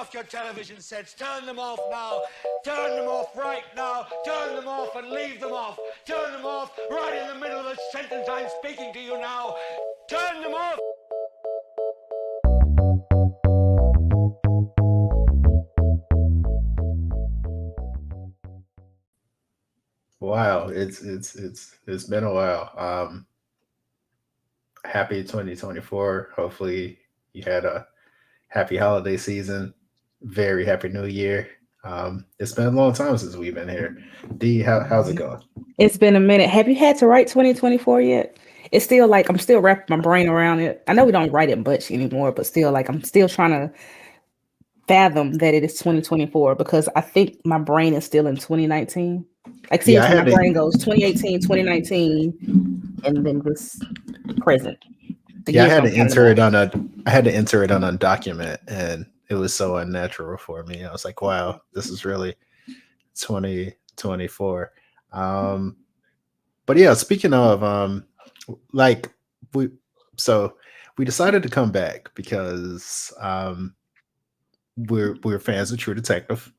off your television sets. Turn them off now. Turn them off right now. Turn them off and leave them off. Turn them off right in the middle of the sentence I'm speaking to you now. Turn them off. Wow, it's been a while. Happy 2024. Hopefully you had a happy holiday season. Very happy new year. It's been a long time since we've been here. D, how's it going? It's been a minute. Have you had to write 2024 yet? It's still like I'm still wrapping my brain around it. I know we don't write it much anymore, but still like I'm still trying to fathom that it is 2024 because I think my brain is still in 2019. Like seriously, my brain goes 2018, 2019, and then this present. I had to enter it on a document, and it was so unnatural for me. I was like, wow, this is really 2024. But yeah, speaking of we decided to come back because we're fans of True Detective,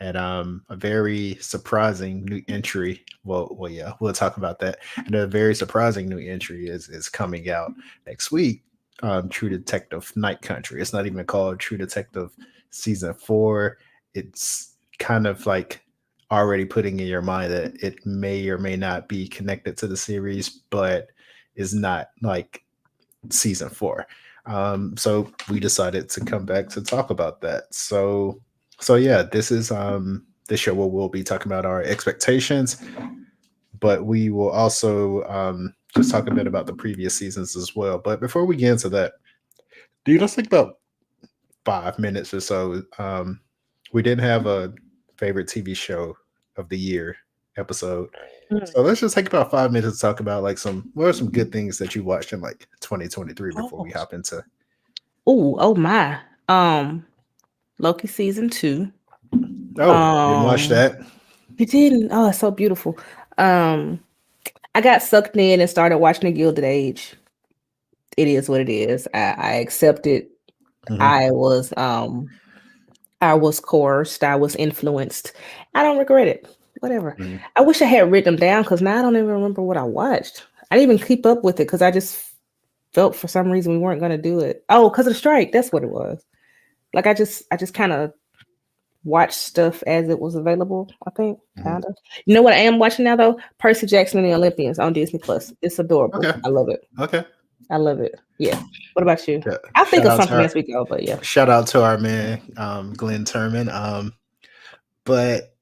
and a very surprising new entry. Well, yeah, we'll talk about that. And a very surprising new entry is coming out next week. True Detective Night Country. It's not even called True Detective Season 4. It's kind of like already putting in your mind that it may or may not be connected to the series, but is not like Season 4. So we decided to come back to talk about that. So yeah, this is the show where we'll be talking about our expectations, but we will also just talk a bit about the previous seasons as well. But before we get into that, dude, let's take about 5 minutes or so. We didn't have a favorite TV show of the year episode. So let's just take about 5 minutes to talk about like what are some good things that you watched in like 2023 before we hop into. Oh my. Loki season 2. Oh, didn't watch that. You didn't? Oh, it's so beautiful. I got sucked in and started watching The Gilded Age. It is what it is. I accept it. Mm-hmm. I was coerced. I was influenced. I don't regret it. Whatever. Mm-hmm. I wish I had written them down because now I don't even remember what I watched. I didn't even keep up with it because I just felt for some reason we weren't going to do it. Oh, because of the strike. That's what it was. Like I just kind of watched stuff as it was available, I think. Kind of. You know what I am watching now though? Percy Jackson and the Olympians on Disney Plus. It's adorable. Okay. I love it. Okay. I love it. Yeah. What about you? Yeah. I'll think of something as we go, but yeah. Shout out to our man, Glenn Turman. But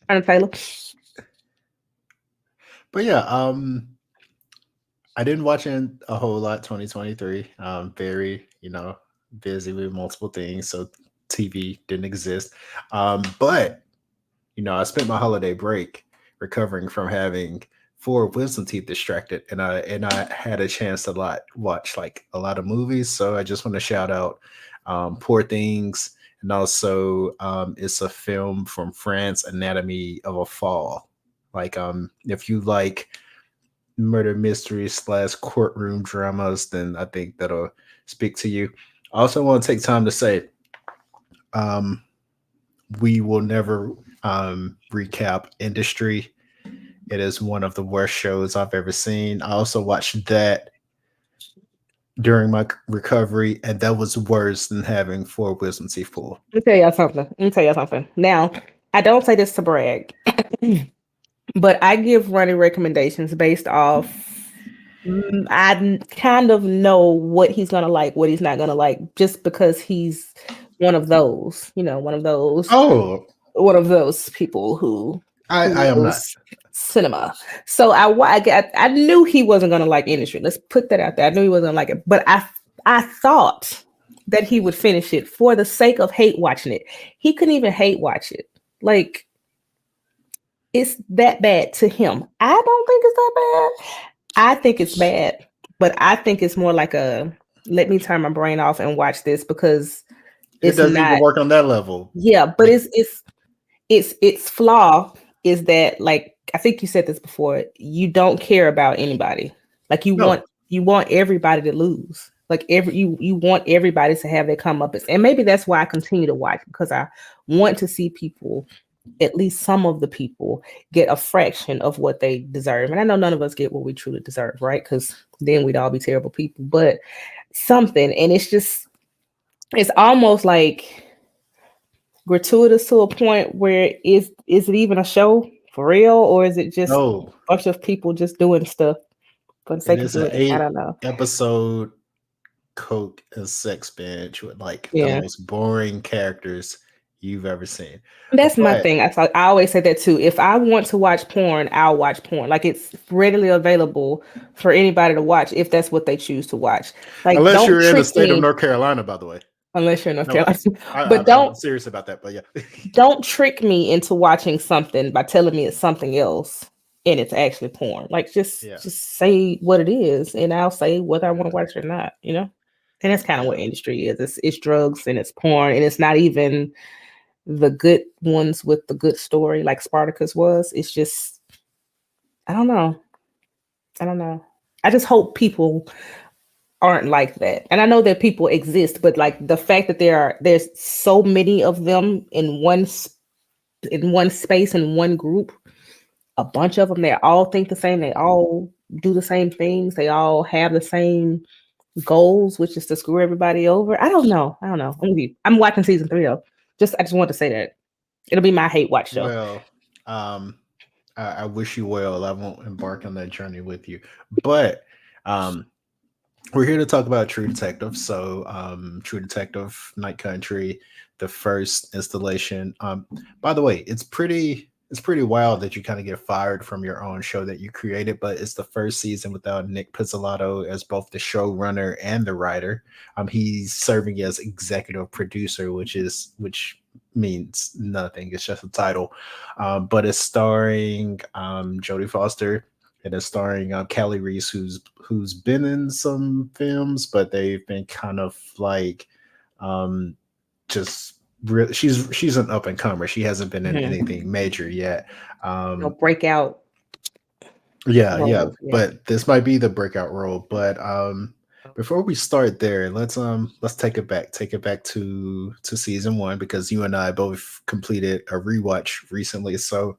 Taylor. But yeah, I didn't watch a whole lot 2023. Very, busy with multiple things, so TV didn't exist. But I spent my holiday break recovering from having 4 wisdom teeth extracted, and I had a chance to watch like a lot of movies. So I just want to shout out Poor Things, and also it's a film from France, Anatomy of a Fall. Like if you like murder mysteries / courtroom dramas, then I think that'll speak to you. I also want to take time to say we will never recap Industry. It is one of the worst shows I've ever seen. I also watched that during my recovery, and that was worse than having 4 wisdom teeth pulled. Let me tell you something. Now, I don't say this to brag, but I give running recommendations based off. I kind of know what he's gonna like, what he's not gonna like, just because he's one of those, one of those people who I am not cinema. So I knew he wasn't gonna like Industry. Let's put that out there. I knew he wasn't gonna like it, but I thought that he would finish it for the sake of hate watching it. He couldn't even hate watch it. Like it's that bad to him. I don't think it's that bad. I think it's bad, but I think it's more like let me turn my brain off and watch this because it doesn't even work on that level. Yeah, but its flaw is that, like, I think you said this before, you don't care about anybody. Like you want everybody to lose. Like you want everybody to have their comeuppance, and maybe that's why I continue to watch, because I want to see people, at least some of the people, get a fraction of what they deserve. And I know none of us get what we truly deserve, right? Because then we'd all be terrible people. But something, and it's almost like gratuitous to a point where is it even a show for real, or is it just a bunch of people just doing stuff for the sake of doing it? I don't know. Episode Coke and Sex Bench with like the most boring characters you've ever seen. That's my thing. I always say that too. If I want to watch porn, I'll watch porn. Like, it's readily available for anybody to watch if that's what they choose to watch. Like, unless you're in the state of North Carolina, by the way. Unless you're in North Carolina. I'm serious about that, but yeah. Don't trick me into watching something by telling me it's something else and it's actually porn. Like, just say what it is, and I'll say whether I want to watch it or not, you know? And that's kind of what industry is. It's drugs and it's porn, and it's not even the good ones with the good story like Spartacus was. It's just, I don't know. I just hope people aren't like that. And I know that people exist, but like the fact that there's so many of them in one space, in one group, a bunch of them, they all think the same, they all do the same things, they all have the same goals, which is to screw everybody over. I don't know. I'm watching season 3 though. I just want to say that it'll be my hate watch show. Well, I wish you well. I won't embark on that journey with you, but we're here to talk about True Detective. So, True Detective Night Country, the first installation. By the way, it's pretty wild that you kind of get fired from your own show that you created, but it's the first season without Nic Pizzolatto as both the showrunner and the writer. He's serving as executive producer, which means nothing. It's just a title. But it's starring Jodi Foster. It is starring Callie Reis, who's been in some films, but they've been kind of like she's an up and comer. She hasn't been in anything major yet. No breakout. Yeah, but this might be the breakout role. But before we start there, let's take it back to season 1, because you and I both completed a rewatch recently. So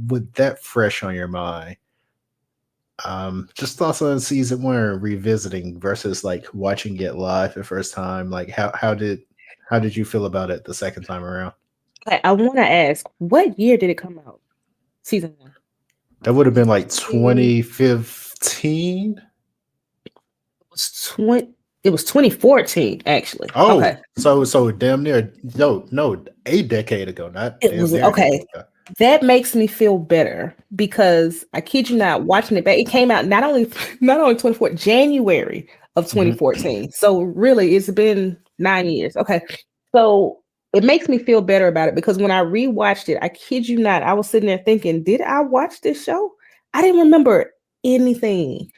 with that fresh on your mind, just thoughts on season 1 revisiting versus like watching it live the first time. Like how did you feel about it the second time around? Okay, I want to ask, what year did it come out? Season 1. That would have been like 2015. It was 2014, actually. Oh, okay. So damn near a decade ago. Okay. That makes me feel better, because I kid you not, watching it back, it came out not only 2014, January of 2014. So really, it's been 9 years. Okay. So it makes me feel better about it, because when I rewatched it, I kid you not, I was sitting there thinking, did I watch this show? I didn't remember anything.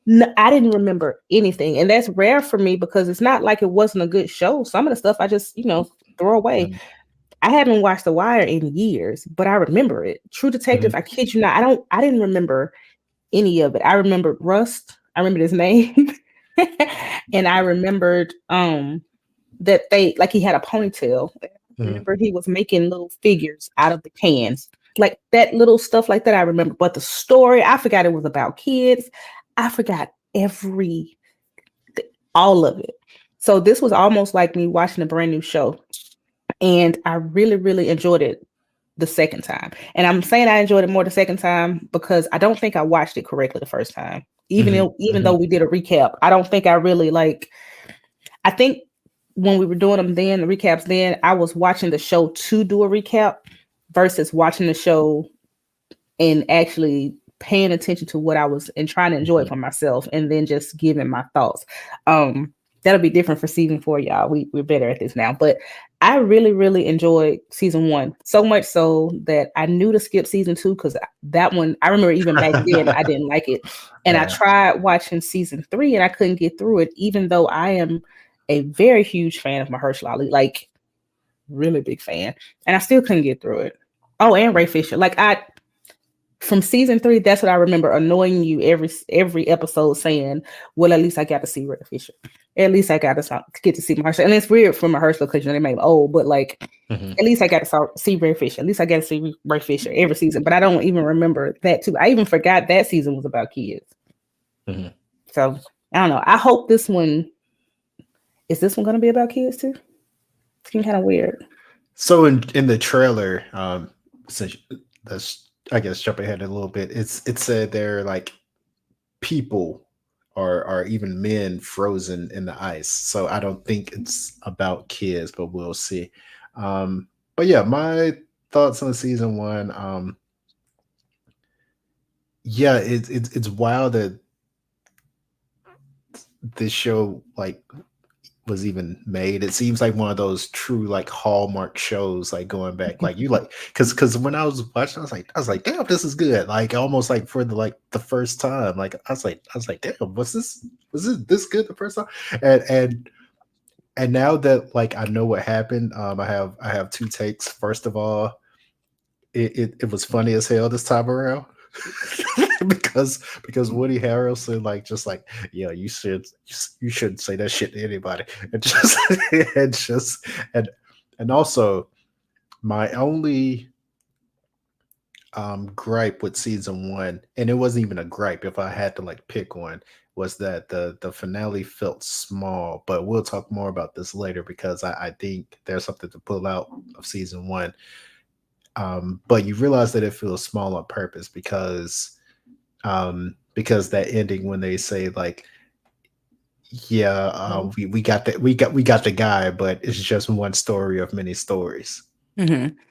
No, I didn't remember anything. And that's rare for me, because it's not like it wasn't a good show. Some of the stuff I just, throw away. I haven't watched The Wire in years, but I remember it. True Detective, I kid you not, I didn't remember any of it. I remembered Rust. I remembered his name. And I remembered that he had a ponytail. I remember he was making little figures out of the cans. Like that little stuff like that I remember. But the story, I forgot it was about kids. I forgot all of it. So this was almost like me watching a brand new show. And I really, really enjoyed it the second time. And I'm saying I enjoyed it more the second time because I don't think I watched it correctly the first time. Even though we did a recap, I don't think I really I think when we were doing them then, the recaps then, I was watching the show to do a recap versus watching the show and actually paying attention to what I was and trying to enjoy it for myself and then just giving my thoughts. That'll be different for season 4, y'all. We're better at this now. But I really, really enjoyed season 1. So much so that I knew to skip season 2 because that one, I remember even back then, I didn't like it. And I tried watching season 3 and I couldn't get through it, even though I am a very huge fan of Mahershala Ali, like really big fan. And I still couldn't get through it. Oh, and Ray Fisher. from season 3, that's what I remember annoying you every episode saying, well, at least I got to see Ray Fisher. At least I got to get to see Mahershala. And it's weird for Mahershala because they made him old, but like, at least I got to see Ray Fisher. At least I got to see Ray Fisher every season. But I don't even remember that too. I even forgot that season was about kids. So I don't know. I hope this one going to be about kids too? It's kind of weird. So in the trailer, since that's, I guess, jump ahead a little bit, it said they're like people or even men frozen in the ice. So I don't think it's about kids, but we'll see. But yeah, my thoughts on season 1. Yeah, it's wild that this show like was even made. It seems like one of those true like Hallmark shows, like going back, like you like because when I was watching, I was like, damn, this is good. Like almost like for the first time, like I was like, damn, was this good the first time? And now that like I know what happened, I have 2 takes. First of all, it was funny as hell this time around. because Woody Harrelson just like, yeah, you shouldn't say that shit to anybody, and also my only gripe with season 1, and it wasn't even a gripe if I had to like pick one, was that the finale felt small. But we'll talk more about this later because I think there's something to pull out of season 1. But you realize that it feels small on purpose because that ending when they say like, yeah, we got the guy, but it's just one story of many stories.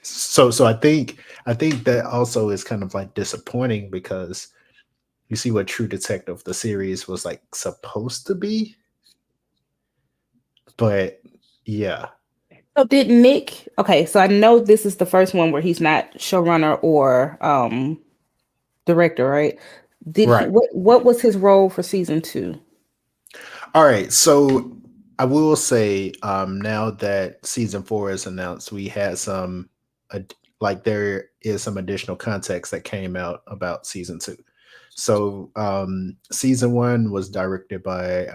So I think that also is kind of like disappointing because you see what True Detective the series was like supposed to be, but yeah. So did Nick? Okay, so I know this is the first one where he's not showrunner or director, right? What was his role for season 2? All right, so I will say now that season 4 is announced, we had some there is some additional context that came out about season 2. So season 1 was directed by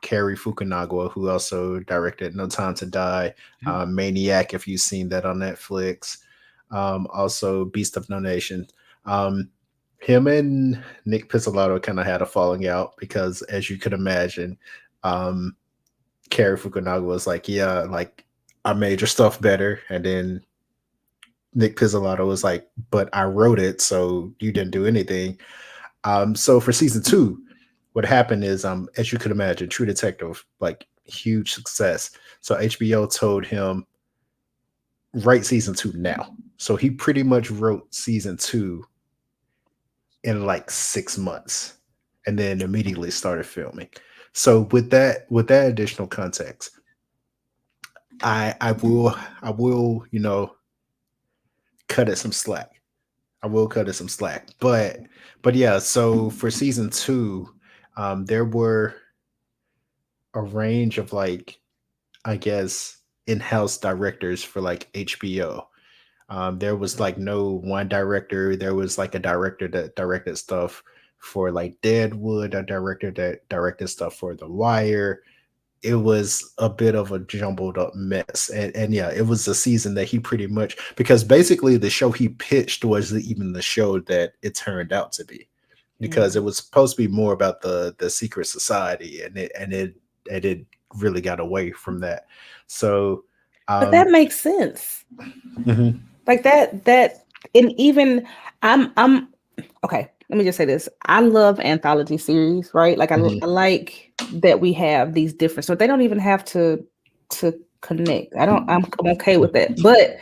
Cary Fukunaga, who also directed No Time to Die, Maniac, if you've seen that on Netflix, also Beast of No Nation. Him and Nic Pizzolatto kind of had a falling out because, as you could imagine, Cary Fukunaga was like, yeah, like I made your stuff better. And then Nic Pizzolatto was like, but I wrote it, so you didn't do anything. So for season 2, what happened is, as you could imagine, True Detective, like huge success. So HBO told him, write season 2 now. So he pretty much wrote season 2 in like 6 months and then immediately started filming. So with that additional context, I will, cut it some slack. I will cut it some slack. But yeah, so for season 2, there were a range of like, I guess, in-house directors for like HBO. There was like no one director. There was like a director that directed stuff for like Deadwood, a director that directed stuff for The Wire. It was a bit of a jumbled up mess. And yeah, it was a season that he pretty much, because basically the show he pitched was even the show that it turned out to be, because it was supposed to be more about the secret society, and it really got away from that. So but that makes sense. Like that, and even I'm okay. Let me just say this. I love anthology series, right? Like I like that we have these different, so they don't even have to connect. I'm okay with that. But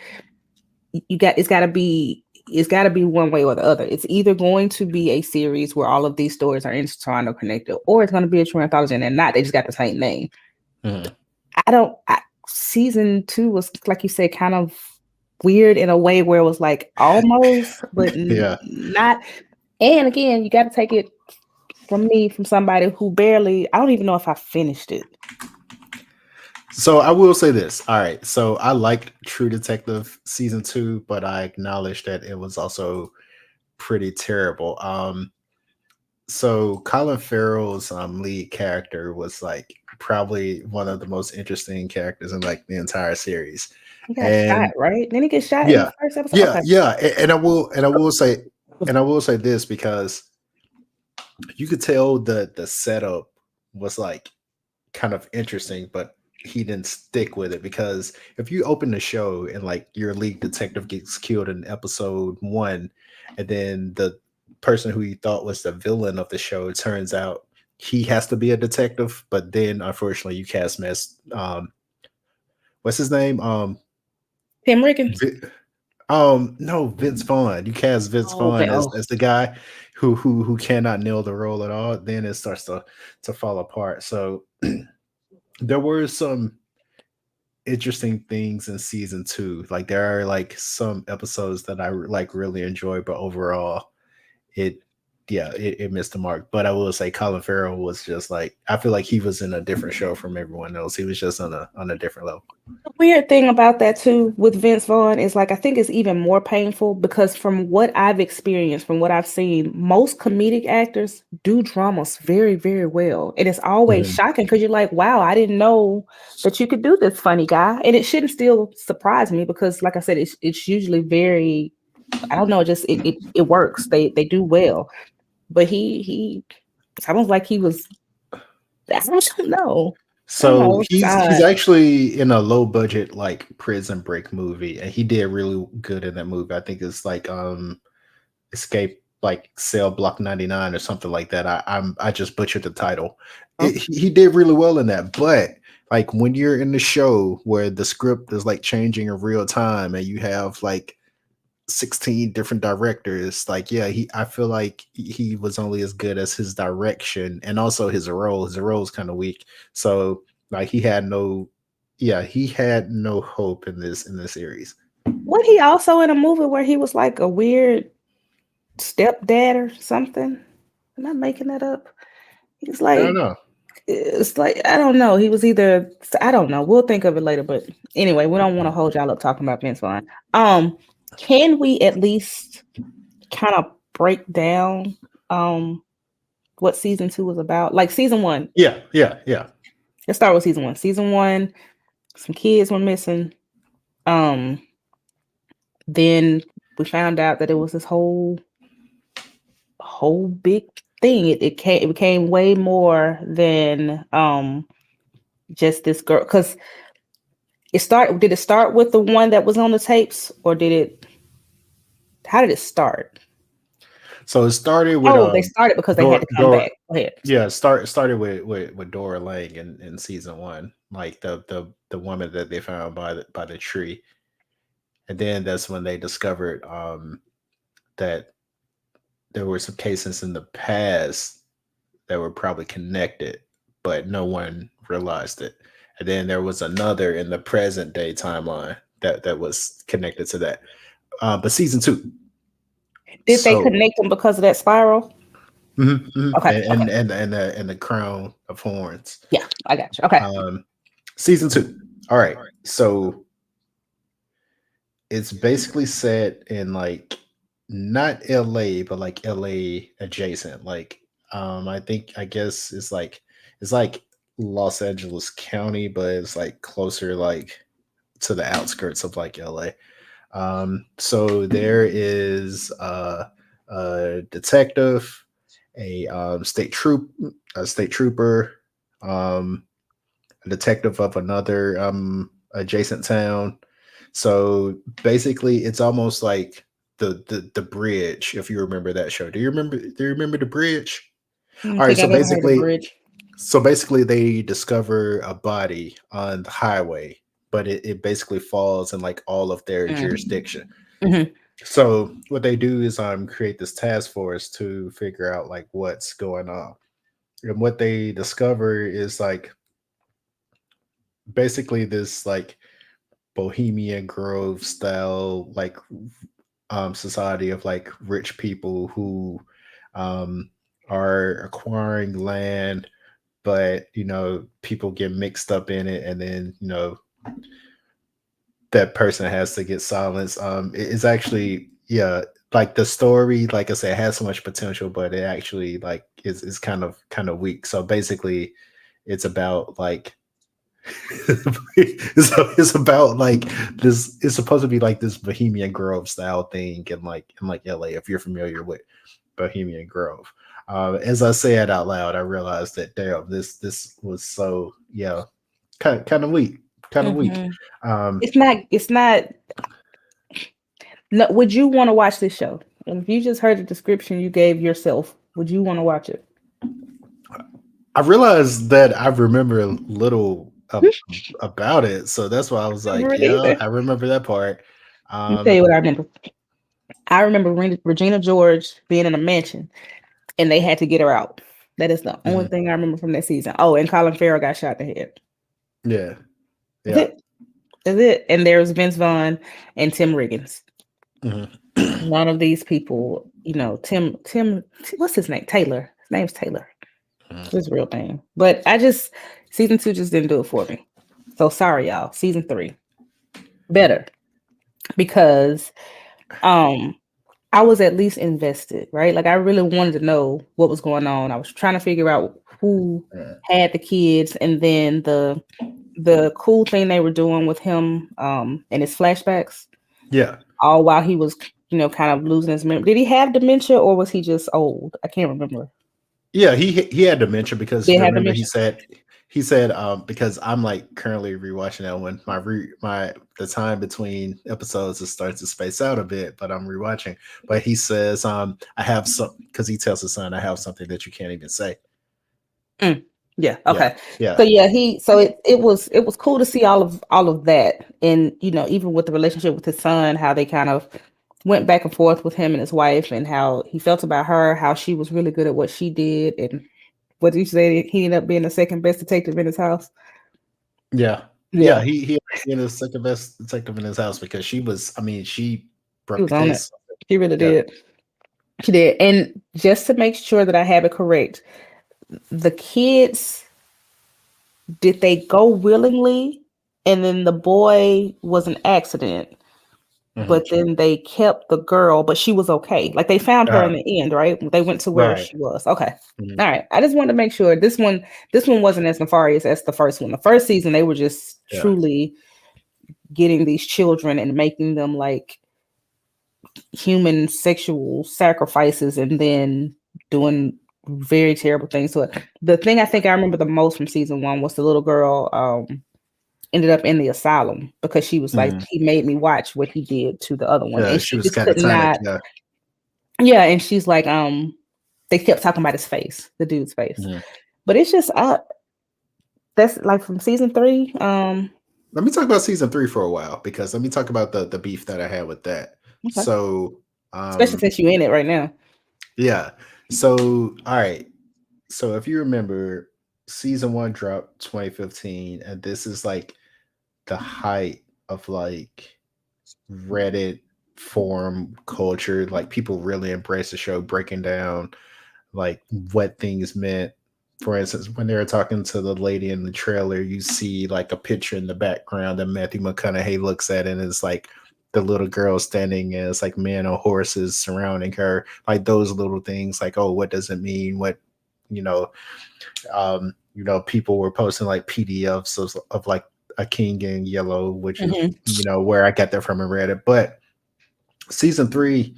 it's gotta be one way or the other. It's either going to be a series where all of these stories are intertwined or connected, or it's going to be a true anthology, and they're not. They just got the same name. Season 2 was, like you said, kind of weird in a way where it was like almost, but not. And again, you got to take it from somebody who barely, I don't even know if I finished it. So I will say this. All right. So I liked True Detective season 2, but I acknowledge that it was also pretty terrible. So Colin Farrell's lead character was like probably one of the most interesting characters in like the entire series. He got shot, And right? Didn't he get shot in the yeah, first episode? yeah, Okay. yeah. And I will say this because you could tell the setup was like kind of interesting, but he didn't stick with it because if you open the show and like your lead detective gets killed in episode 1, and then the person who you thought was the villain of the show, it turns out he has to be a detective, but then unfortunately you cast what's his name? Tim Riggins. No, Vince Vaughn. You cast Vince Oh, Vaughn okay. as the guy who cannot nail the role at all. Then it starts to fall apart. So there were some interesting things in season 2. Like there are like some episodes that I like really enjoy, but overall, it it missed the mark. But I will say Colin Farrell was just like, I feel like he was in a different show from everyone else. He was just on a different level. The weird thing about that too with Vince Vaughn is like I think it's even more painful because from what I've experienced, from what I've seen, most comedic actors do dramas very, very well. And it's always Mhm. shocking because you're like, wow, I didn't know that you could do this funny guy. And it shouldn't still surprise me because like I said, it's usually very, I don't know, it works. They do well. But he it's almost like he was, I don't know. I don't know. So It's he's odd. actually in a low budget like Prison Break movie, and he did really good in that movie. I think it's like Escape like Cell Block 99 or something like that. I just butchered the title. He did really well in that, but like when you're in the show where the script is like changing in real time and you have like 16 different directors, like I feel like he was only as good as his direction and also his role. His role is kind of weak. So like he had no hope in this series. Was he also in a movie where he was like a weird stepdad or something? Am I making that up? He's I don't like, know. it's like, I don't know. He was either, I don't know. We'll think of it later. But anyway, we don't want to hold y'all up talking about Vince Vaughn. Can we at least kind of break down what season 2 was about? Like season 1. Yeah. Let's start with season 1. Season 1, some kids were missing. Then we found out that it was this whole big thing. It became way more than just this girl. Because did it start with the one that was on the tapes, or how did it start? So it started with they started because they had to come back. Go ahead. Yeah, started with Dora Lang in season 1, like the woman that they found by the tree. And then that's when they discovered that there were some cases in the past that were probably connected, but no one realized it. And then there was another in the present day timeline that was connected to that. But season 2. Did they connect them because of that spiral? Okay. And the crown of horns. Yeah, I got you. Okay. Season 2. All right. So it's basically set in like not LA, but like LA adjacent. Like I guess it's like Los Angeles County, but it's like closer like to the outskirts of like LA. So there is a detective, a state trooper, a detective of another adjacent town. So basically, it's almost like the bridge. If you remember that show, do you remember the bridge? All right. So basically, they discover a body on the highway, but it basically falls in like all of their jurisdiction. Mm-hmm. So what they do is create this task force to figure out like what's going on. And what they discover is like basically this like Bohemian Grove style like society of like rich people who are acquiring land, but people get mixed up in it, and then that person has to get silenced. It's actually like the story, like I said, has so much potential, but it actually like is kind of weak. So basically, it's about like it's about like this. It's supposed to be like this Bohemian Grove style thing in like LA. If you're familiar with Bohemian Grove, as I say it out loud, I realized that damn, this was so kind of weak, kind of weak. Mm-hmm. It's not. No, would you want to watch this show? And if you just heard the description you gave yourself, would you want to watch it? I realized that I remember little about it, so that's why I was like, I remember that part. Let me tell you what I remember. I remember Regina George being in a mansion, and they had to get her out. That is the only thing I remember from that season. Oh, and Colin Farrell got shot in the head. Yeah. That's it. And there's Vince Vaughn and Tim Riggins. None of these people, Tim, what's his name? Taylor. His name's Taylor. His real name. But season 2 just didn't do it for me. So sorry, y'all. Season 3. Better. Because I was at least invested, right? Like I really wanted to know what was going on. I was trying to figure out who had the kids, and then the cool thing they were doing with him and his flashbacks. Yeah. All while he was, kind of losing his memory. Did he have dementia or was he just old? I can't remember. Yeah, he had dementia because remember he said because I'm like currently rewatching that one. The time between episodes it starts to space out a bit, but I'm rewatching. But he says I have some, because he tells his son, I have something that you can't even say. Yeah. Okay. Yeah. So it was cool to see all of that, and even with the relationship with his son, how they kind of went back and forth with him and his wife, and how he felt about her, how she was really good at what she did, and what did you say? He ended up being the second best detective in his house. Yeah. He ended the second best detective in his house because she was. I mean, she broke the case. She really did. She did, and just to make sure that I have it correct. The kids, did they go willingly? And then the boy was an accident, but then they kept the girl, but she was okay. Like they found her in the end, right? They went to where she was. Okay. All right. I just wanted to make sure this one wasn't as nefarious as the first one. The first season, they were just truly getting these children and making them like human sexual sacrifices, and then doing very terrible things. So the thing I think I remember the most from season 1 was the little girl ended up in the asylum because she was like, he made me watch what he did to the other one. Yeah, and she was kind of tired. Yeah, and she's like, they kept talking about his face, the dude's face. But it's just that's like from season 3. Let me talk about season 3 for a while, because let me talk about the beef that I had with that. Okay. So especially since you're in it right now. Yeah. So, all right. So if you remember, season 1 dropped 2015, and this is like the height of like Reddit forum culture. Like people really embrace the show, breaking down like what things meant. For instance, when they were talking to the lady in the trailer, you see like a picture in the background that Matthew McConaughey looks at, and it's like the little girl standing as like men on horses surrounding her, like those little things, like, oh, what does it mean? What, people were posting like PDFs of like a king in yellow, which is, where I got that from and read it. But season 3,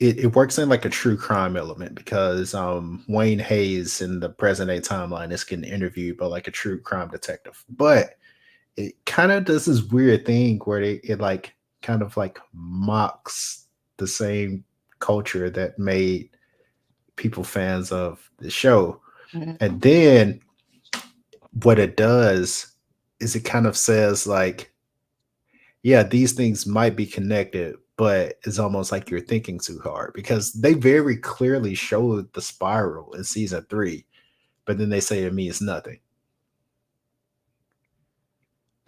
it works in like a true crime element, because Wayne Hayes in the present day timeline is getting interviewed by like a true crime detective. But it kind of does this weird thing where it like kind of like mocks the same culture that made people fans of the show. And then what it does is it kind of says like, yeah, these things might be connected, but it's almost like you're thinking too hard, because they very clearly showed the spiral in season 3, but then they say to me it's nothing.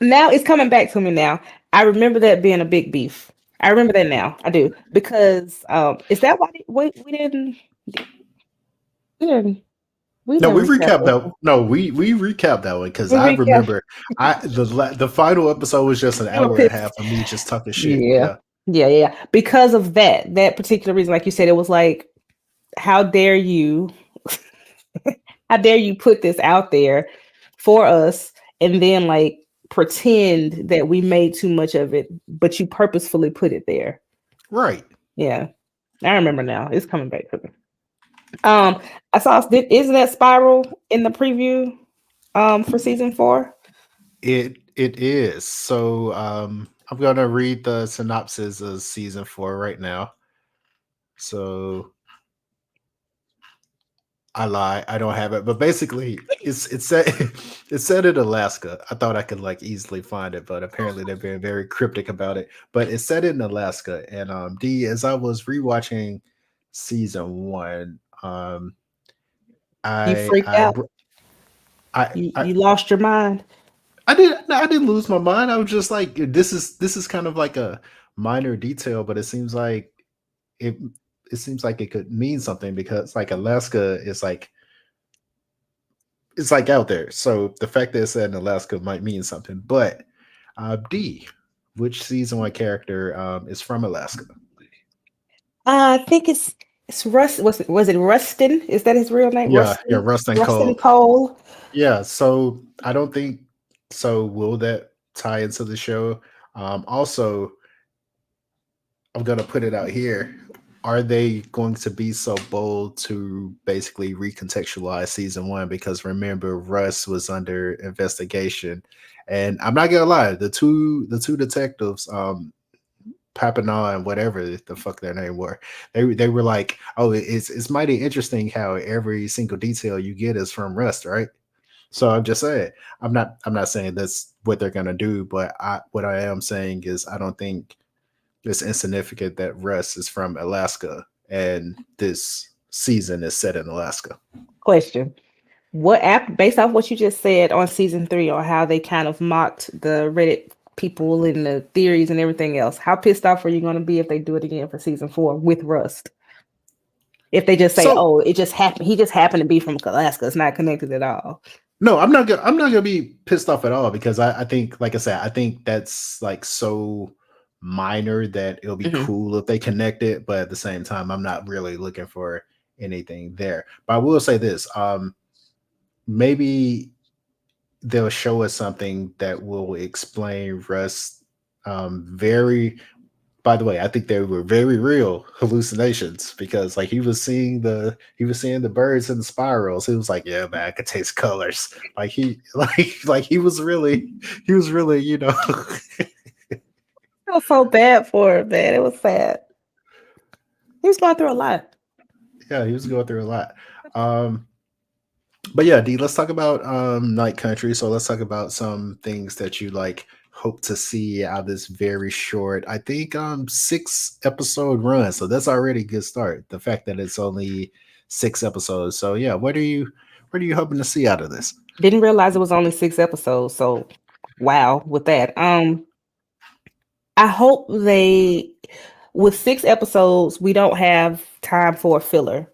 Now it's coming back to me now. I remember that being a big beef. I remember that now. I do. Because is that why we didn't we recapped that. No, we recapped that one because I remember the final episode was just an hour and a half of me just talking shit. Yeah. Because of that particular reason, like you said, it was like, how dare you, how dare you put this out there for us and then like pretend that we made too much of it, but you purposefully put it there. Right. Yeah. I remember now. It's coming back to me. I saw, isn't that Spiral in the preview for season 4? It is. So I'm gonna read the synopsis of season 4 right now. So I lie, I don't have it, but basically it's set it's set in Alaska. I thought I could like easily find it, but apparently they're being very cryptic about it. But it's set in Alaska, and D, as I was rewatching season 1, You I freaked I out. br- I You lost your mind. I didn't lose my mind. I was just like, this is kind of like a minor detail, but it it seems like it could mean something because like Alaska is like it's like out there. So the fact that it's set in Alaska might mean something. But D, which season 1 character is from Alaska? I think it's Rust. Was it Rustin? Is that his real name? Yeah, Rustin. Rustin Rustin Cole. Cole. Yeah, so I don't think so. Will that tie into the show? Also, I'm gonna put it out here. Are they going to be so bold to basically recontextualize season 1? Because remember, Russ was under investigation, and I'm not gonna lie, the two detectives, Papanaw and whatever the fuck their name were, they were like, oh, it's mighty interesting how every single detail you get is from Rust, right? So I'm just saying, I'm not saying that's what they're gonna do, but what I am saying is I don't think it's insignificant that Russ is from Alaska and this season is set in Alaska. Question. What app, based off what you just said on season 3, or how they kind of mocked the Reddit people and the theories and everything else, how pissed off are you going to be if they do it again for season 4 with Rust? If they just say, So "Oh, it just happened. He just happened to be from Alaska. It's not connected at all." no, I'm not gonna be pissed off at all because I think, like I said, I think that's like so minor that it'll be Mhm. cool if they connect it, but at the same time, I'm not really looking for anything there. But I will say this: maybe they'll show us something that will explain Russ very. By the way, I think they were very real hallucinations because like he was seeing the birds and the spirals. He was like, yeah, man, I could taste colors. Like like he was really, you know. I felt so bad for him, man. It was sad. He was going through a lot. Yeah, he was going through a lot. Um but yeah, D, let's talk about Night Country. So let's talk about some things that you like hope to see out of this very short, I think 6 episode run. So that's already a good start. The fact that it's only 6 episodes. So yeah, what are you hoping to see out of this? Didn't realize it was only 6 episodes. So, wow, with that. I hope they, with 6 episodes, we don't have time for a filler.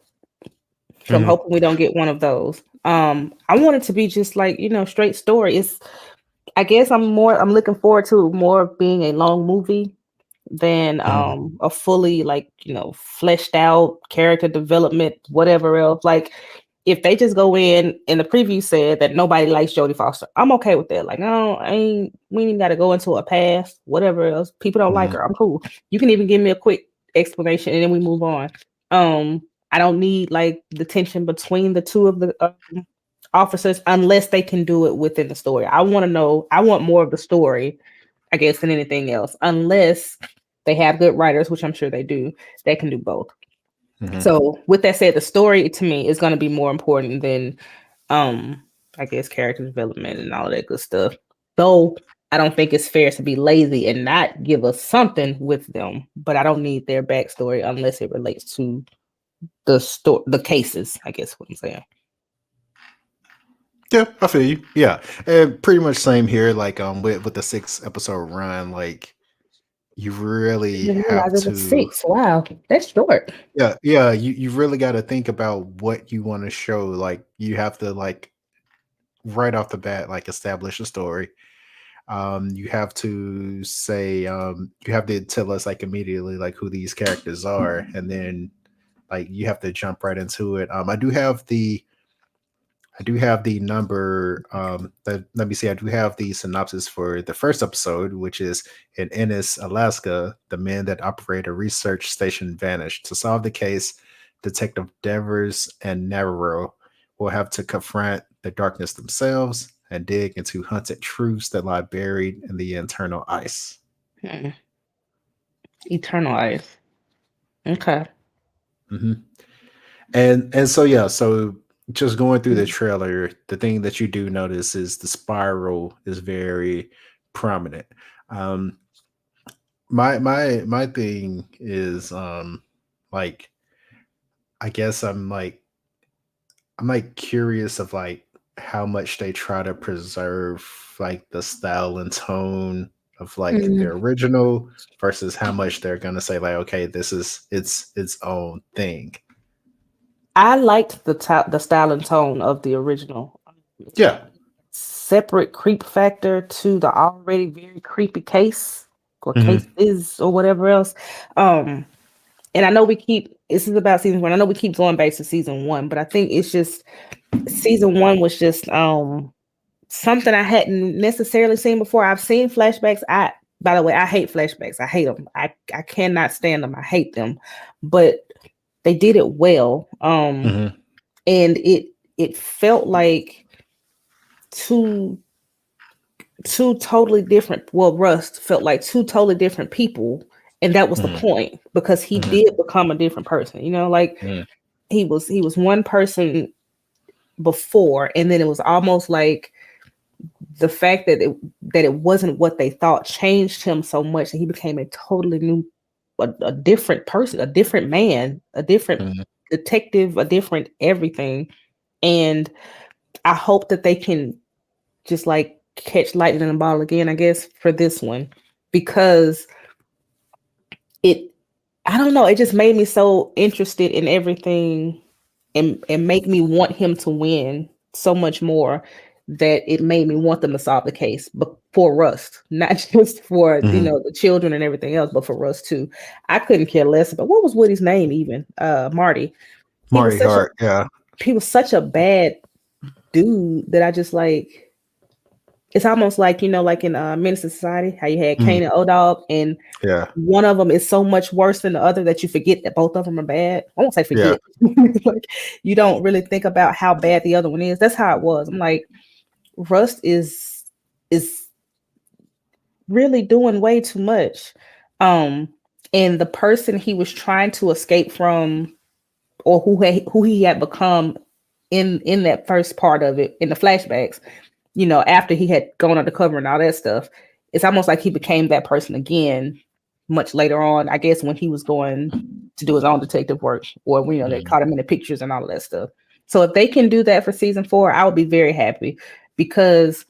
So I'm Mhm. hoping we don't get one of those. I want it to be just like, straight story. I guess I'm looking forward to more being a long movie than Mhm. a fully like, fleshed out character development, whatever else. Like if they just go in the preview said that nobody likes Jodie Foster, I'm okay with that. Like, no, we ain't gotta go into a past, whatever else. People don't like Mhm. her. I'm cool. You can even give me a quick explanation and then we move on. I don't need like the tension between the two of the officers unless they can do it within the story. I want more of the story, I guess, than anything else, unless they have good writers, which I'm sure they do, they can do both. Mhm. So with that said, the story to me is going to be more important than I guess character development and all that good stuff. Though I don't think it's fair to be lazy and not give us something with them, but I don't need their backstory unless it relates to the cases, I guess what I'm saying. Yeah, I feel you. Yeah, and pretty much same here. Like with the 6 episode run, like you really Didn't have realize it was to. 6. Wow, that's short. Yeah, you really got to think about what you want to show. Like you have to like right off the bat like establish a story. You have to say you have to tell us like immediately like who these characters are, and then like you have to jump right into it. I do have the number. Let me see. I do have the synopsis for the first episode, which is in Ennis, Alaska. The men that operate a research station vanished. To solve the case, Detective Devers and Navarro will have to confront the darkness themselves and dig into hunted truths that lie buried in the internal ice. Hmm. Eternal Ice. Okay. hmm and so yeah, so just going through the trailer, the thing that you do notice is the spiral is very prominent. Um, my thing is like I guess I'm like curious of like how much they try to preserve like the style and tone of like the Mm. original versus how much they're gonna say like okay this is its own thing. I liked the style and tone of the original. Yeah. Separate creep factor to the already very creepy case or Mhm. cases or whatever else. Um, and I know we keep this is about season one. I know we keep going back to season one, but I think it's just season one was just something I hadn't necessarily seen before. I've seen flashbacks. By the way, I hate flashbacks. I hate them. I cannot stand them. I hate them. But they did it well. Mhm. And it felt like two totally different. Well, Rust felt like two totally different people, and that was the Mhm. point because he Mhm. did become a different person. You know, like Mhm. he was one person before, and then it was almost like the fact that it wasn't what they thought changed him so much that he became a totally new, a different person, a different man, a different Mhm. detective, a different everything. And I hope that they can just like catch lightning in a bottle again, I guess, for this one, because it, I don't know, it just made me so interested in everything and make me want him to win so much more that it made me want them to solve the case, but for Rust, not just for Mhm. the children and everything else, but for Rust too. I couldn't care less about what was Woody's name even. Marty. He was Marty such a Hart, yeah. he was such a bad dude that I just like. It's almost like like in Menace to Society, how you had Mhm. Kane and O-Dog, and Yeah. one of them is so much worse than the other that you forget that both of them are bad. I won't say Yeah. forget. Like you don't really think about how bad the other one is. That's how it was. I'm like, Rust is really doing way too much. Um, and the person he was trying to escape from, or who he had become in that first part of it, in the flashbacks, after he had gone undercover and all that stuff, it's almost like he became that person again much later on, I guess, when he was going to do his own detective work, or they Mhm. caught him in the pictures and all of that stuff. So if they can do that for season 4, I would be very happy, because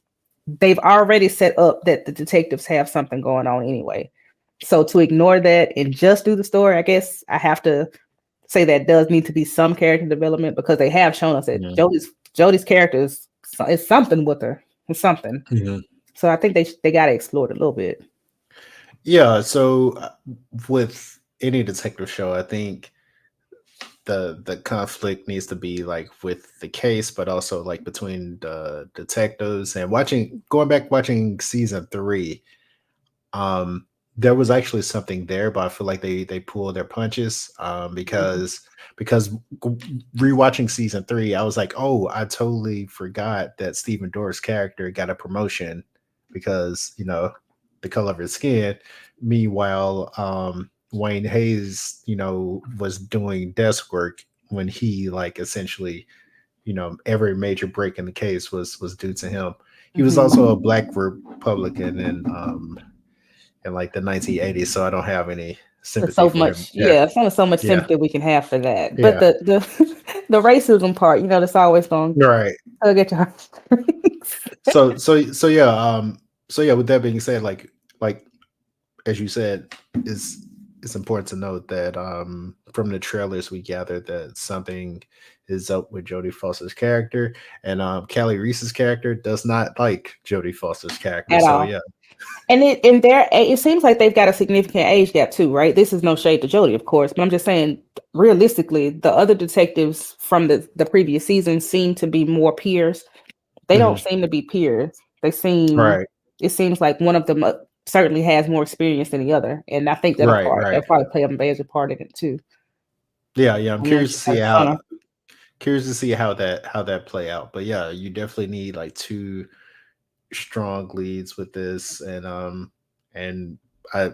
they've already set up that the detectives have something going on anyway. So to ignore that and just do the story, I guess I have to say that does need to be some character development, because they have shown us that Mhm. Jodi's character is something with her. It's something. Mhm. So I think they got to explore it a little bit. Yeah, so with any detective show, I think the conflict needs to be like with the case, but also like between the detectives. And going back watching season 3, um, there was actually something there, but I feel like they pulled their punches because rewatching season 3, I was like, oh, I totally forgot that Stephen Dorff's character got a promotion because the color of his skin. Meanwhile, Wayne Hayes, was doing desk work when he like essentially, every major break in the case was due to him. He was also a black Republican in like the 1980s, so I don't have any There's sympathy so for him. much, Yeah, yeah, it's only so much yeah, sympathy we can have for that. But yeah. the the racism part, that's always going Right. to get your heartstrings. So yeah. So yeah. With that being said, like as you said, is it's important to note that from the trailers we gathered that something is up with Jodie Foster's character, and Callie Reese's character does not like Jodie Foster's character. At So all. yeah. And it seems like they've got a significant age gap too, right? This is no shade to Jodie, of course, but I'm just saying, realistically, the other detectives from the previous season seem to be more peers. They don't seem to be peers. They seem Right. It seems like one of them certainly has more experience than the other, and I think Right. they'll probably play a major part in it too. Yeah. I'm And then curious to she's see had a ton how that play out. But yeah, you definitely need like two strong leads with this, and I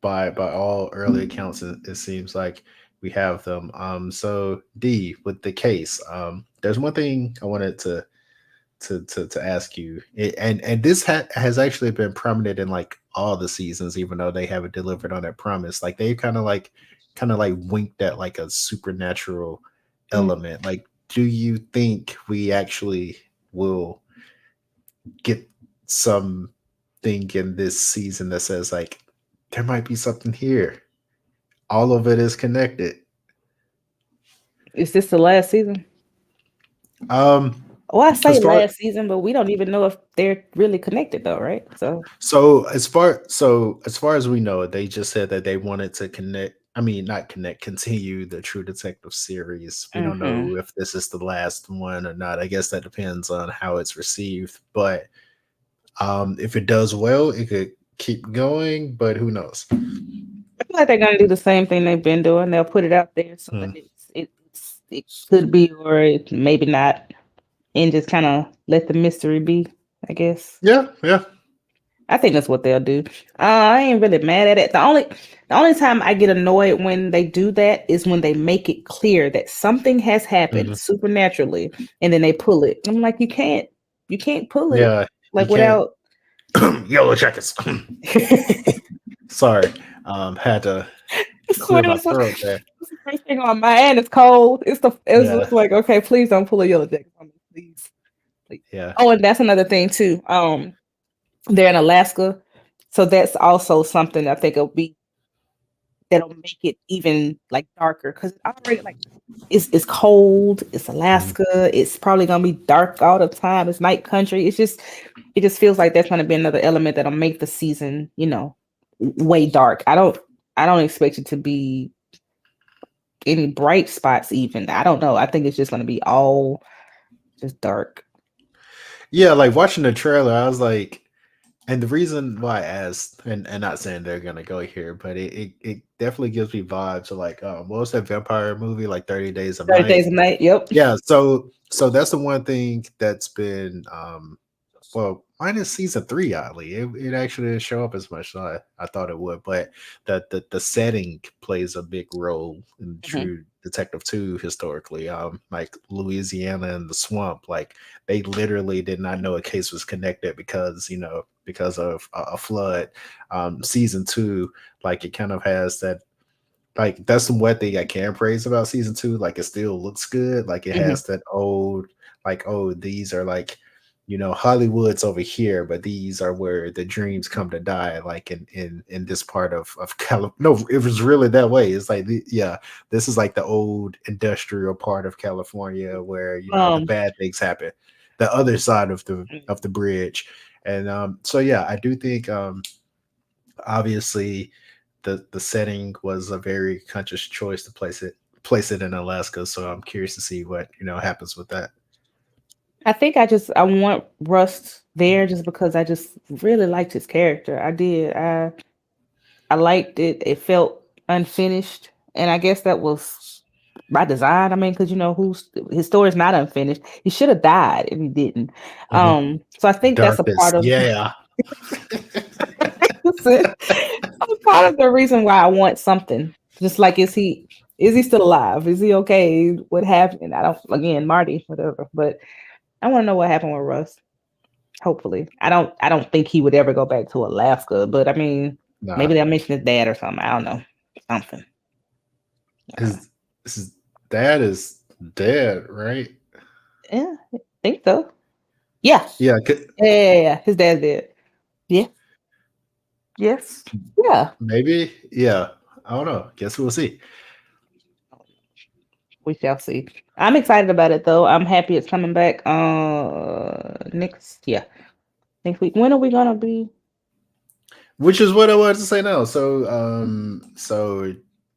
by all early accounts, it seems like we have them. So D, with the case, there's one thing I wanted to ask you, and this has actually been prominent in like all the seasons, even though they haven't delivered on that promise. Like they kind of like winked at like a supernatural element. Like, do you think we actually will get something in this season that says like there might be something here? All of it is connected. Is this the last season? Um, Well, I say as far last season, but we don't even know if they're really connected, though, right? so as far as we know, they just said that they wanted to connect. I mean, not connect, continue the True Detective series. We don't know if this is the last one or not. I guess that depends on how it's received. But if it does well, it could keep going. But who knows? I feel like they're gonna do the same thing they've been doing. They'll put it out there, so that it could be, or it maybe not, and just kind of let the mystery be, I guess. Yeah. I think that's what they'll do. I ain't really mad at it. The only time I get annoyed when they do that is when they make it clear that something has happened supernaturally, and then they pull it. I'm like, you can't pull it. Yeah, like you can't. without. Yellow jackets. Sorry, had to clear my throat there. It's the first thing on my end. It's cold. It's Yeah. just like, okay, please don't pull a yellow jacket on me, please. Yeah. Oh, and that's another thing too. They're in Alaska, so that's also something I think that'll make it even like darker, because already like it's cold. It's Alaska. It's probably gonna be dark all the time. It's night country. It just feels like that's gonna be another element that'll make the season, way dark. I don't expect it to be any bright spots even. I don't know. I think it's just gonna be all just dark. Yeah, like watching the trailer, I was like, and the reason why I asked, and not saying they're gonna go here, but it definitely gives me vibes of like, what was that vampire movie, like 30 Days of 30 Night? Days of Night. Yep. Yeah, so that's the one thing that's been well, minus season 3, oddly. It actually didn't show up as much as I thought it would, but the setting plays a big role in True Detective 2 historically. Like Louisiana and the swamp, like they literally did not know a case was connected because of a flood. Season 2, like it kind of has that. Like that's some one thing I can praise about season 2. Like it still looks good. Like it has that old, like, oh, these are like, Hollywood's over here, but these are where the dreams come to die. Like in this part of California. No, it was really that way. It's like, this is like the old industrial part of California where the bad things happen. The other side of the bridge, and so yeah, I do think obviously the setting was a very conscious choice to place it in Alaska. So I'm curious to see what happens with that. I think I want Rust there just because I just really liked his character. I did. I liked it. It felt unfinished, and I guess that was by design. I mean, because his story's not unfinished. He should have died if he didn't. So I think that's a part of part of the reason why I want something. Just like, is he still alive? Is he okay? What happened? Again, Marty, whatever. But I want to know what happened with Russ. Hopefully, I don't think he would ever go back to Alaska. But I mean, maybe they'll mention his dad or something. I don't know, something. His dad is dead, right? Yeah, I think so. Yeah. Yeah. Yeah. His dad's dead. Yeah. Yes. Yeah. Maybe. Yeah. I don't know. Guess we'll see. We shall see. I'm excited about it though. I'm happy it's coming back. Next week. When are we gonna be? Which is what I wanted to say now. So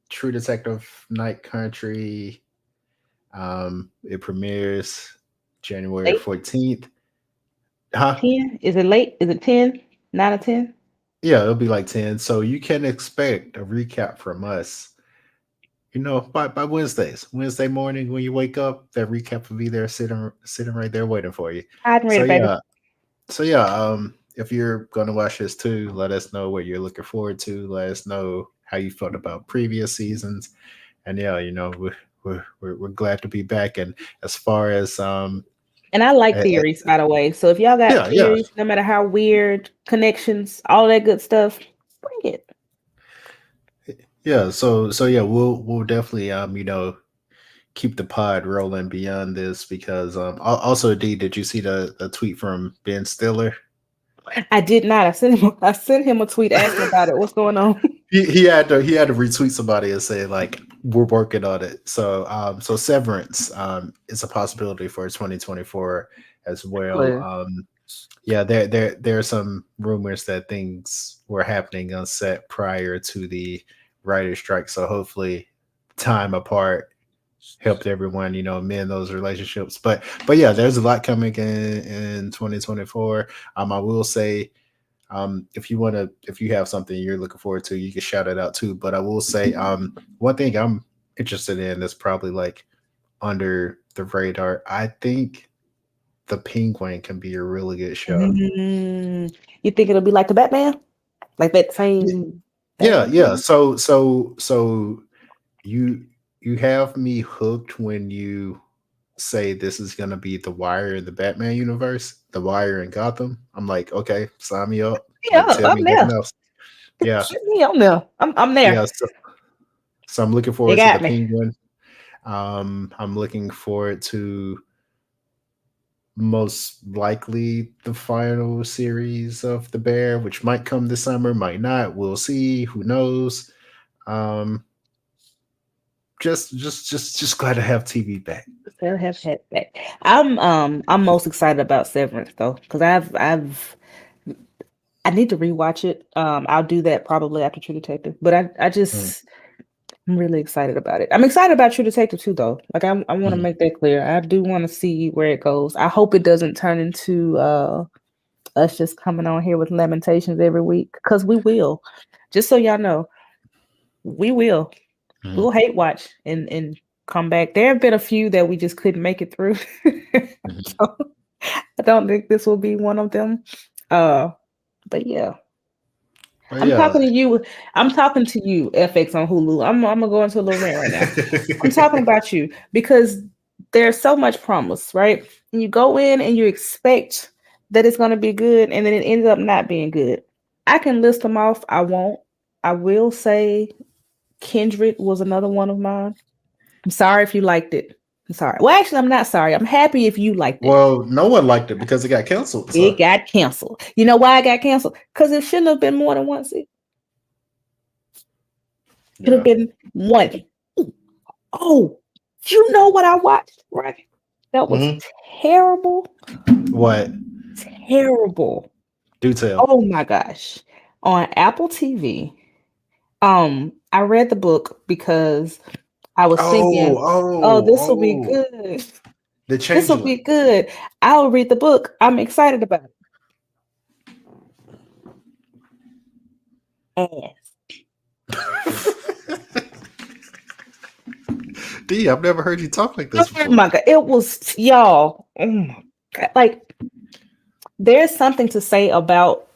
True Detective Night Country. It premieres January 14th. Huh? 10? Is it late? Is it 10? 9 or 10? Yeah, it'll be like 10. So you can expect a recap from us. By Wednesdays. Wednesday morning when you wake up, that recap will be there sitting right there waiting for you. I can read it, baby. If you're gonna watch this too, let us know what you're looking forward to. Let us know how you felt about previous seasons. And we're glad to be back. And as far as and I like theories, by the way. So if y'all got theories, no matter how weird, connections, all that good stuff, bring it. Yeah, so we'll definitely keep the pod rolling beyond this because also D, did you see the tweet from Ben Stiller? I did not. I sent him a tweet asking about it. What's going on? He had to retweet somebody and say like we're working on it. So Severance is a possibility for 2024 as well. There are some rumors that things were happening on set prior to the writer's strike. So hopefully time apart helped everyone, mend those relationships. But yeah, there's a lot coming in 2024. I will say, if you have something you're looking forward to, you can shout it out too. But I will say, one thing I'm interested in is probably like under the radar. I think The Penguin can be a really good show. You think it'll be like the Batman? Like that same Yeah. So you have me hooked when you say this is gonna be The Wire in the Batman universe, The Wire in Gotham. I'm like, okay, sign me up. Yeah, I'm there. Yeah, I'm there. I'm there. Yeah, so I'm looking forward to The Penguin. I'm looking forward to most likely the final series of The Bear, which might come this summer, might not. We'll see. Who knows? Just glad to have TV back. I'm most excited about Severance though, because I need to rewatch it. I'll do that probably after True Detective, but I'm really excited about it. I'm excited about True Detective too, though. Like I want to make that clear. I do want to see where it goes. I hope it doesn't turn into us just coming on here with lamentations every week, because we will. Just so y'all know, we will. We'll hate watch and come back. There have been a few that we just couldn't make it through. So, I don't think this will be one of them. But yeah. I'm talking to you. I'm talking to you, FX on Hulu. I'm gonna go into a little rant right now. I'm talking about you because there's so much promise, right? And you go in and you expect that it's gonna be good, and then it ends up not being good. I can list them off. I won't. I will say Kindred was another one of mine. I'm sorry if you liked it. I'm sorry. Well, actually, I'm not sorry. I'm happy if you liked it. Well, no one liked it because it got canceled. So. It got canceled. You know why it got canceled? Because it shouldn't have been more than one season. Should have been one. Oh, you know what I watched, right? That was terrible. What? Terrible. Do tell. Oh my gosh. On Apple TV, I read the book because I was thinking, this will be good. This will be good. I'll read the book. I'm excited about it. D, I've never heard you talk like this before. Oh my God. It was, y'all. Oh my God. Like, there's something to say about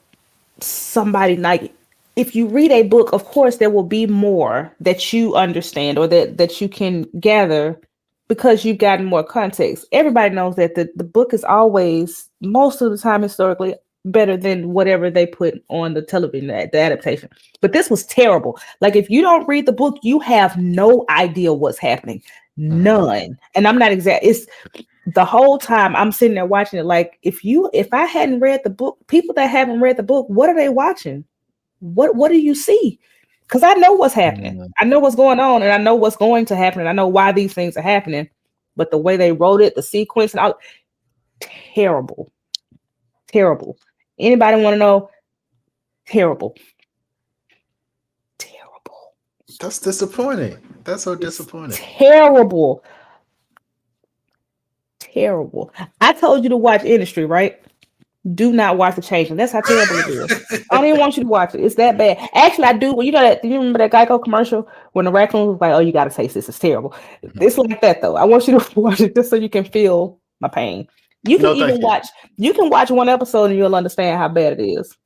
somebody, like, if you read a book, of course, there will be more that you understand or that you can gather because you've gotten more context. Everybody knows that the book is always, most of the time historically, better than whatever they put on the television, the adaptation. But this was terrible. Like, if you don't read the book, you have no idea what's happening. None. And I'm not exact. It's the whole time I'm sitting there watching it. Like, if I hadn't read the book, people that haven't read the book, what are they watching? What do you see? Because I know what's happening. I know what's going on, and I know what's going to happen, and I know why these things are happening. But the way they wrote it, the sequence, and all, terrible. Terrible. Anybody want to know? Terrible. Terrible. That's disappointing. That's so disappointing. Terrible. Terrible. I told you to watch Industry, right? Do not watch The Changeling. That's how terrible it is. I don't even want you to watch it. It's that bad. Actually, I do. Well, you know that. Do you remember that Geico commercial when the raccoon was like, "Oh, you got to taste this. It's terrible." It's like that though. I want you to watch it just so you can feel my pain. You can even watch. You can watch one episode and you'll understand how bad it is.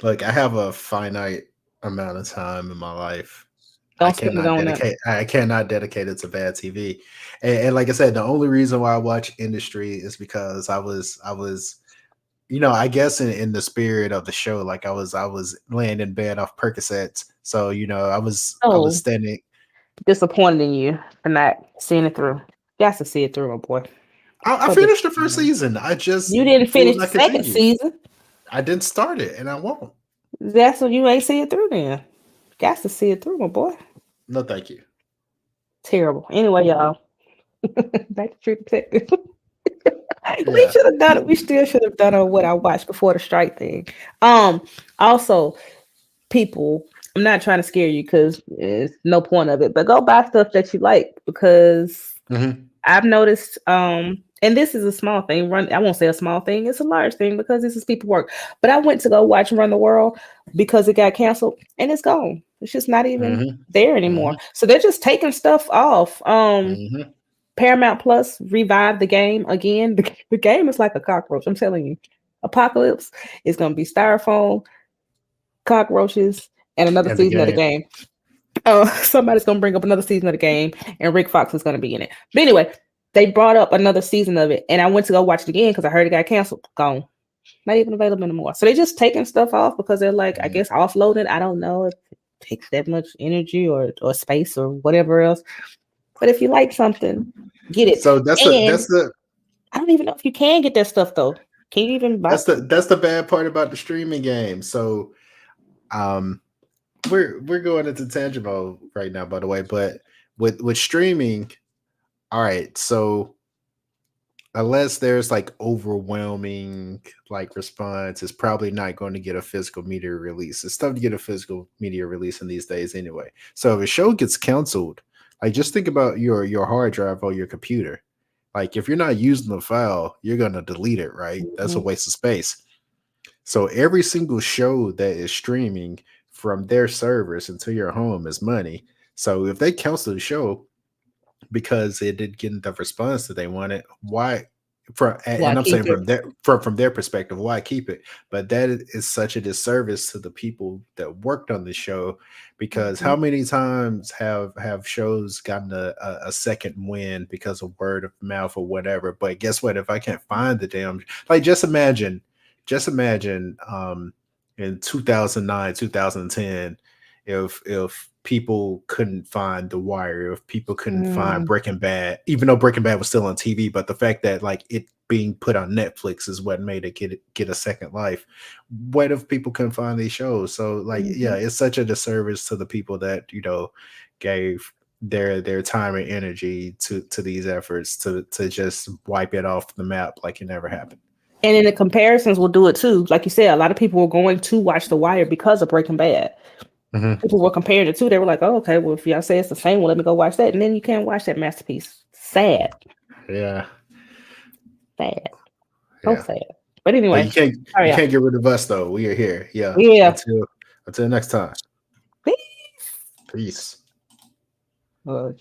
Look, I have a finite amount of time in my life. I cannot dedicate it to bad TV. And like I said, the only reason why I watch Industry is because I was, you know, I guess in the spirit of the show, like I was laying in bed off Percocets. So, you know, I was standing. Disappointed in you for not seeing it through. You have to see it through, my boy. I finished the first season. You didn't finish the second season. I didn't start it, and I won't. That's what you ain't see it through then. Got to see it through, my boy. No, thank you. Terrible. Anyway, y'all. Back to True Detective. We should have done it. We still should have done what I watched before the strike thing. Also, people, I'm not trying to scare you because there's no point of it, but go buy stuff that you like because I've noticed, and this is a small thing. I won't say a small thing. It's a large thing because this is people work. But I went to go watch Run the World because it got canceled and it's gone. It's just not even there anymore. So they're just taking stuff off. Paramount Plus revived the game again. The game is like a cockroach. I'm telling you. Apocalypse is going to be styrofoam, cockroaches, and another season of the game. Somebody's going to bring up another season of the game, and Rick Fox is going to be in it. But anyway, they brought up another season of it, and I went to go watch it again because I heard it got canceled. Gone. Not even available anymore. So they're just taking stuff off because they're like, I guess, offloading. I don't know if it takes that much energy or space or whatever else. But if you like something, get it. So that's the. I don't even know if you can get that stuff though. Can you even buy? That's the bad part about the streaming game. So, we're going into tangible right now, by the way. But with streaming, all right. So unless there's like overwhelming like response, it's probably not going to get a physical media release. It's tough to get a physical media release in these days anyway. So if a show gets canceled. Like, just think about your hard drive or your computer. Like, if you're not using the file, you're going to delete it, right? That's a waste of space. So every single show that is streaming from their servers into your home is money. So if they cancel the show because it didn't get the response that they wanted, why? And I'm saying from their perspective, why keep it? But that is such a disservice to the people that worked on the show, because how many times have shows gotten a second win because of word of mouth or whatever? But guess what? If I can't find the damn, like, just imagine in 2009, 2010, if people couldn't find The Wire, if people couldn't find Breaking Bad, even though Breaking Bad was still on TV, but the fact that like it being put on Netflix is what made it get a second life. What if people couldn't find these shows? So like, it's such a disservice to the people that, you know, gave their time and energy to these efforts to just wipe it off the map like it never happened. And in the comparisons, we'll do it too. Like you said, a lot of people were going to watch The Wire because of Breaking Bad. People were comparing the two. They were like, "Oh, okay. Well, if y'all say it's the same, well, let me go watch that." And then you can't watch that masterpiece. Sad. Yeah. Sad. So sad. But anyway, you can't get rid of us though. We are here. Yeah. Yeah. Until next time. Peace. Peace. Try